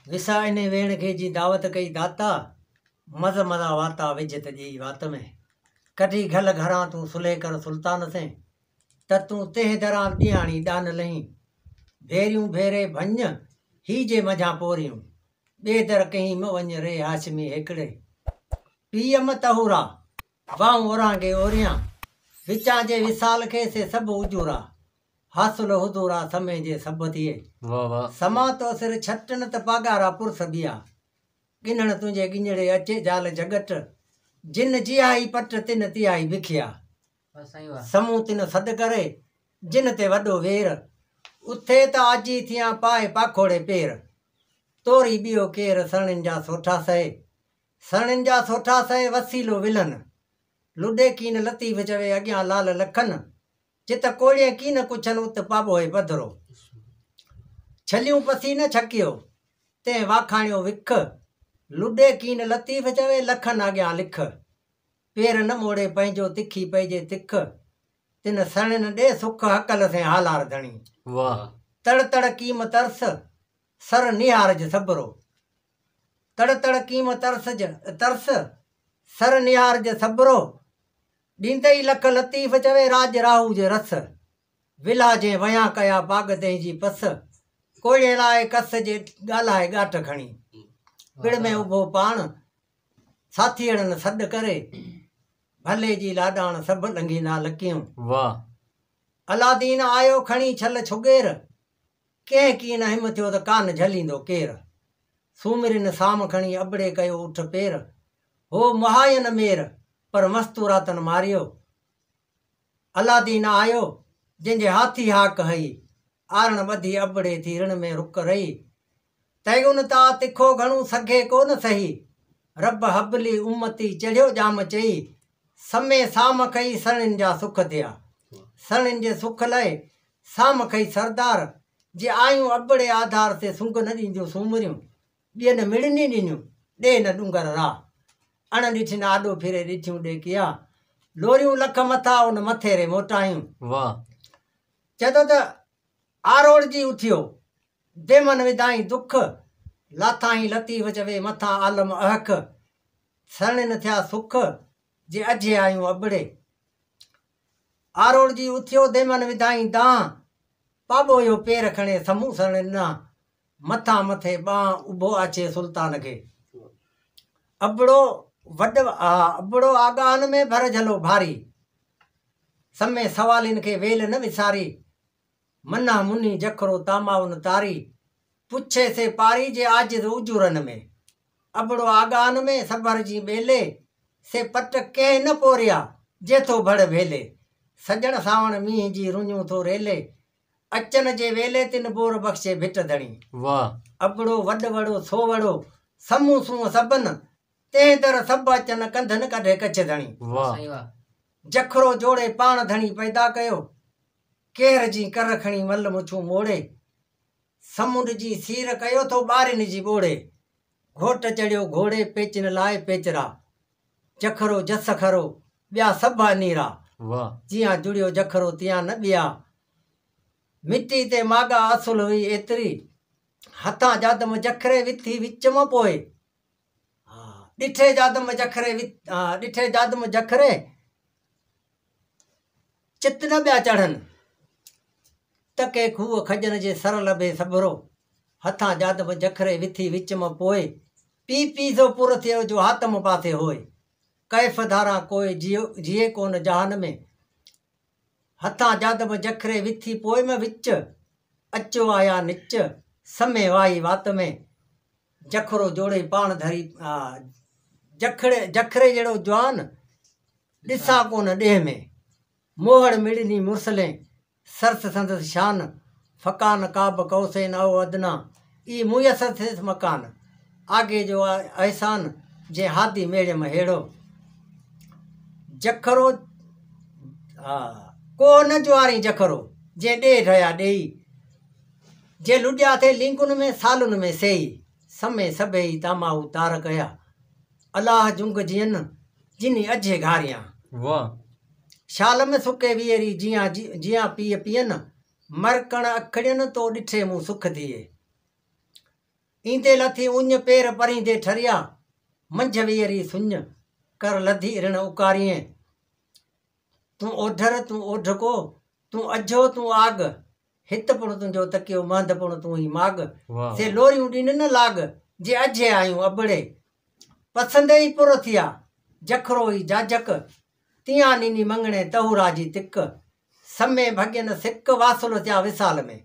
विसा इने वेण खे जी दावत कई दाता मज़ मज़ा वाता विझत जी वात में कढी घल घरां तूं सुले कर सुल्तान से त तूं तेह दरां ॾियाणी दान लही भेरियूं भेरे भंज ही जे मझां पोरियूं ॿिए दर कहीं म वञ रे हाशमी हिकिड़े पीअम तहूरा वाऊं ओरांगे ओरियां विचां जे विसाल खे से सभु उजूरा हासुल हुदूरा समय जे सभु थिए समा तो सिर छटन त पागारा पुरस बिया गिनण तुंहिंजे गिंजड़े अचे जाल जगत जिन जियाई पट तिन तियाई बिखिया समूह तिन सॾ करे जिन ते वॾो वेर उथे त आजी थियां पाए पाखोड़े पेर तोरी ॿियो केर सणनि जा सोठा सहे सणनि जा सोठा सहे वसीलो विलन लुॾे कीन लतीफ़ चवे अॻियां लाल लखन चित कोड़िए कीन कुछन उत पाबोए पधरो छलियूं पसी न छकियो तंहिं वाखाणियो विख लुॾे कीन लतीफ़ चवे लखन अॻियां लिख पेर न मोड़े पंहिंजो तिखी पइजे तिख तिन सणनि ॾे सुख हकल से हालार धणी तड़ तड़ कीम तरस सर निहारज सबरो तड़ तड़ कीम तरस सर निहारज सबरो ॾींदई लख लतीफ़ चवे राज राहू जे रस विला जे वया कया बाग तंहिंजी पस कोड़े लाइ कस जे ॻाल्हाए ॻाठ खणी पिण में उभो पाण साथीअड़नि सॾ करे भले जी लाॾाण सभु लंघींदा लकियूं अलादीन आयो खणी छल छुगेर कंहिं कीन हिम थियो त कान झलींदो केर सूमिरिन साम खणी अबड़े कयो उठ पेर हो मुहायन मेर पर मस्तूरातन मारियो अलादीन आयो जंहिंजे हाथी हाक हई आरण ॿधी अबड़े थी ऋण में रुक रही तैगुन ता तिखो घणो सघे कोन सही रब हबली उमती चढ़ियो जाम चई समय साम खई सणनि जा सुख थिया सणनि जे सुख लाइ साम खई सरदार जे आयूं अबड़े आधार ते सुंग न ॾींदियूं सूमरियूं ॿियनि मिड़नी ॾिनियूं ॾे न डूंगर राह अण ॾिठिन आॾो फिरे ॾिठियूं ॾे किया लोरियूं लख मथा उन मथेरे मोटायूं चतो त आरोड़ जी उथियो बेमन विधाई दुख लाथाई लतीफ़ चवे मथां आलम अहक सणनि थिया सुख जे अझे आयूं अबड़े आरोड़ जी उथियो देमन विधाई दां पाबो यो पेर खणे समूह सणनि ना मथां मथे बां उभो अचे सुल्तान खे अबड़ो अबड़ो आगान में भर झलो भारी समय सवालिन खे वेल न विसारी मना मुनी जखरो तामाउन तारी पुछे से पारी जे आज उजूरन में अबड़ो आगान में सबर जी बेले से पट कंहिं न पोरिया जेथो भड़ भेले सजण सावण मींहं जी रुञूं थो रेले अचन जे वेले तिन बोर बख़्शे भिट धणी अबड़ो वॾ वड़ो सो वड़ो समूह सूं सबन तंहिं दर सभु अचन कंधन कढे कच्छ धणी जखरो जोड़े पाण धणी पैदा कयो केर जी कर खणी मल मुछूं मोड़े समुंड जी सीर कयो थो ॿारिन जी ॿोड़े घोट चढ़ियो घोड़े पेचिन लाइ पेचरा जखरो जस खरो ॿिया सभु अनीरा जियां जुड़ियो जखरो तियां न ॿिया मिटी ते मागा असुल हुई एतिरी हथां जादम जखरे विथी विच मां पोए ॾिठे जादम जखरे चित न ॿिया चढ़नि तके खूह खजन जे सर लभे सबरो हथां जादम जखरे विथी विच मां पोए पी पी सो पुर थियो जो हातम पासे होए कैफ़ धारा कोई जिए कोन जहान में हथां जादम जखरे विथी पोइ में विच अचो आया निच समय वाई वात में जखरो जोड़े पाण धरी जखरे जहिड़ो जवान ॾिसां कोन ॾेह में मोहड़ मिड़नी मुरसलें सरस संदस शान फ़कान काब कौसे नओ अदना ई मुयसर थियसि मकान आगे जो अहसान जे हादी मेड़े में हेड़ो जखरो को न जुआरी जखरो जे ॾे ठहिया ॾेई जे लुॾिया थे लिंकुन में सालुन में सेई समय सभई तामाऊ तार कया अलाह जुंग जियन जिनी अझे घारियां शाल में सुके वीअरी जियां पीअ पियन मरकण अखड़ियन तो ॾिठे मूं सुख थिए ईंदे लथी उञ पेर परींदे ठरिया मंझ वेरी सुञ कर लधी ऋण उकारियं तूं ओढर तूं ओढको तूं अझो तूं आग हित पुण तुंहिंजो तकियो मंद पुण तूं ई माग से लोरियूं ॾिन न लाग जे अझे आयूं अबड़े पसंदि ई पुर थिया जखरो ई जाजक तियां नीनी मंगणे तहूरा जी तिक समय भॻियन सिक वासुल थिया विसाल में